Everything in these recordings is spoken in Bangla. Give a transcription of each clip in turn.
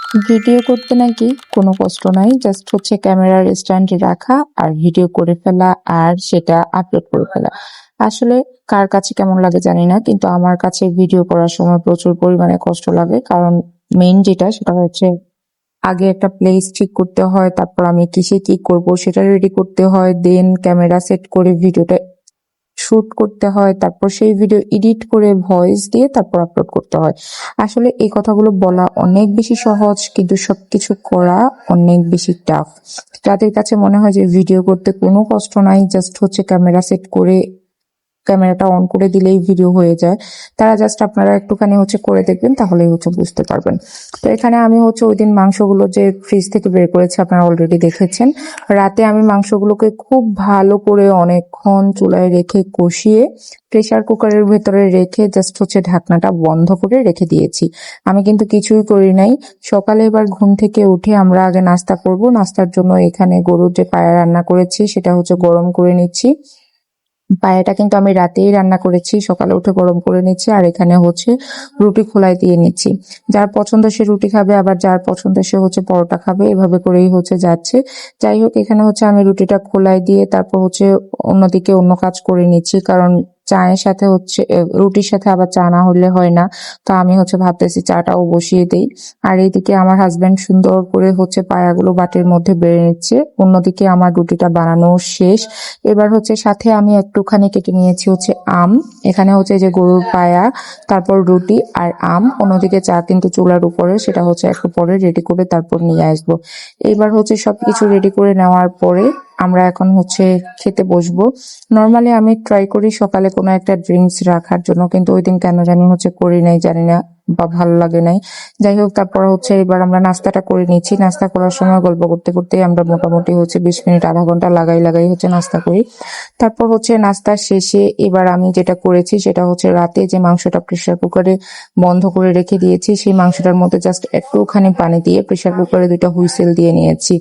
ভিডিও করতে নাকি কোনো কষ্ট নাই, জাস্ট হচ্ছে ক্যামেরার স্ট্যান্ডে রাখা আর ভিডিও করে ফেলা আর সেটা আপলোড করে ফেলা। আসলে কার কাছে কেমন লাগে জানি না, কিন্তু আমার কাছে ভিডিও করার সময় প্রচুর পরিমাণে কষ্ট লাগে। কারণ মেইন যেটা সেটা হচ্ছে আগে একটা প্লেস ঠিক করতে হয়, তারপর আমি কিসে কি করব সেটা রেডি করতে হয়, দেন ক্যামেরা সেট করে ভিডিওটা শুট করতে হয়, তারপর সেই ভিডিও এডিট করে ভয়েস দিয়ে তারপর আপলোড করতে হয়। আসলে এই কথাগুলো বলা অনেক বেশি সহজ, কিন্তু সবকিছু করা অনেক বেশি টাফ। যাদের কাছে মনে হয় যে ভিডিও করতে কোনো কষ্ট নাই, জাস্ট হচ্ছে ক্যামেরা সেট করে ক্যামেরাটা অন করে দিলেই ভিডিও হয়ে যায়, তারা জাস্ট আপনারা একটুখানি হচ্ছে করে দেখবেন, তাহলেই হচ্ছে বুঝতে পারবেন। তো এখানে আমি হচ্ছে ওই দিন মাংসগুলো যে ফ্রিজ থেকে বের করেছি আপনারা অলরেডি দেখেছেন। রাতে আমি মাংসগুলোকে খুব ভালো করে অনেকক্ষণ চুলায় রেখে কষিয়ে প্রেসার কুকারের ভেতরে রেখে জাস্ট হচ্ছে ঢাকনাটা বন্ধ করে রেখে দিয়েছি। আমি কিন্তু কিছুই করি নাই। সকালে এবার ঘুম থেকে উঠে আমরা আগে নাস্তা করব। নাস্তার জন্য এখানে গরুর যে পায়া রান্না করেছি সেটা হচ্ছে গরম করে নিচ্ছি। পায়াটা কিন্তু আমি রাতেই রান্না করেছি, সকালে উঠে গরম করে নিচ্ছি। আর এখানে হচ্ছে রুটি খোলায় দিয়ে নিচ্ছি। যার পছন্দ সে রুটি খাবে, আবার যার পছন্দ সে হচ্ছে পরোটা খাবে, এভাবে করেই হচ্ছে যাচ্ছে। যাই হোক, এখানে হচ্ছে আমি রুটিটা খোলায় দিয়ে তারপর হচ্ছে অন্যদিকে অন্য কাজ করে নিচ্ছি, কারণ চায়ের সাথে হচ্ছে রুটির সাথে আবার চা না হলে হয় না। তো আমি হচ্ছে ভাবতেছি চাটাও বসিয়ে দেই। আর এইদিকে আমার হাজবেন্ড সুন্দর করে হচ্ছে পায়াগুলো বাটির মধ্যে বেড়ে নিচ্ছে, অন্যদিকে আমার রুটিটা বানানো শেষ। এবার হচ্ছে সাথে আমি একটুখানি কেটে নিয়েছি হচ্ছে আম। এখানে হচ্ছে যে গরুর পায়া, তারপর রুটি আর আম, অন্যদিকে চা কিন্তু চুলার উপরে, সেটা হচ্ছে একটু পরে রেডি করে তারপর নিয়ে আসবো। এবার হচ্ছে সবকিছু রেডি করে নেওয়ার পরে আমরা এখন হচ্ছে খেতে বসবো। নর্মালি আমি ট্রাই করি সকালে কোনো একটা ড্রিঙ্কস রাখার জন্য, কিন্তু ওই দিন কেন জানি হচ্ছে করি নাই, জানি না বা ভালো লাগে নাই। যাই হোক, তারপর হচ্ছে এবার আমরা নাস্তাটা করে নিচ্ছি। নাস্তা করার সময় গল্প করতে করতেই আমরা মোটামুটি হচ্ছে 20 মিনিট আধা ঘন্টা লাগাই লাগাই হচ্ছে নাস্তা করি। তারপর হচ্ছে নাস্তা শেষে এবার আমি যেটা করেছি সেটা হচ্ছে রাতে যে মাংসটা প্রেসার কুকারে বন্ধ করে রেখে দিয়েছি, সেই মাংসটার মধ্যে জাস্ট একটুখানি পানি দিয়ে প্রেসার কুকারে 2টা হুইসেল দিয়ে নিয়েছি।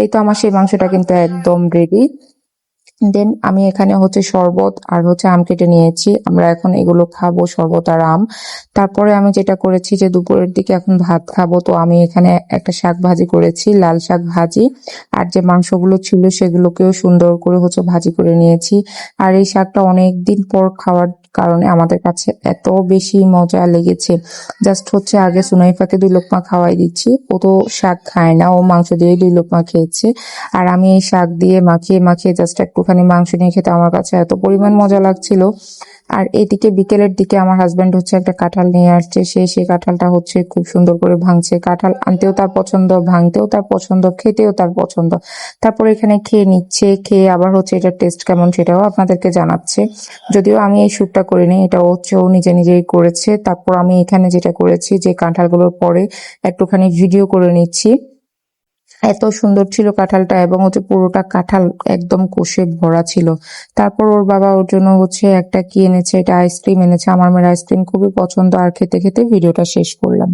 এই তো আমার সেই মাংসটা কিন্তু একদম রেডি। দেন আমি এখানে হচ্ছে শরবত আর হচ্ছে আম কেটে নিয়েছি, আমরা এখন এগুলো খাবো, শরবত আর আম। তারপরে আমি যেটা করেছি যে দুপুরের দিকে এখন ভাত খাবো, তো আমি এখানে একটা শাক ভাজি করেছি, লাল শাক ভাজি। আর যে মাংসগুলো ছিল সেগুলোকেও সুন্দর করে হচ্ছে ভাজি করে নিয়েছি। আর এই শাকটা অনেকদিন পর খাওয়ার কারণে আমাদের কাছে এত বেশি মজা লেগেছে। জাস্ট হচ্ছে আগে সুনাইফাকে 2 লোকমা খাওয়াই দিচ্ছি, ও তো শাক খায় না, ও মাংস দিয়ে 2 লোকমা খেয়েছে। আর আমি এই শাক দিয়ে মাখিয়ে মাখিয়ে জাস্ট একটুখানি মাংস নিয়ে খেতে আমার কাছে এত পরিমাণ মজা লাগছিল। আর এদিকে বিকেলের দিকে আমার হাজবেন্ড হচ্ছে একটা কাঁঠাল নিয়ে আসছে, সেই কাঁঠালটা হচ্ছে খুব সুন্দর করে ভাঙছে। কাঁঠাল আনতেও তার পছন্দ, ভাঙতেও তার পছন্দ, খেতেও তার পছন্দ। তারপর এখানে খেয়ে নিচ্ছে, খেয়ে আবার হচ্ছে এটার টেস্ট কেমন সেটাও আপনাদেরকে জানাচ্ছে। যদিও আমি এই শ্যুটটা করিনি, এটা হচ্ছে ও নিজে নিজেই করেছে। তারপর আমি এখানে যেটা করেছি যে কাঁঠালগুলোর পরে একটুখানি ভিডিও করে নিচ্ছি। এত সুন্দর ছিল কাঁঠালটা, এবং হচ্ছে পুরোটা কাঁঠাল একদম কোষে ভরা ছিল। তারপর ওর বাবা ওর জন্য হচ্ছে একটা কি এনেছে, এটা আইসক্রিম এনেছে। আমার মেয়ের আইসক্রিম খুবই পছন্দ, আর খেতে খেতে ভিডিওটা শেষ করলাম।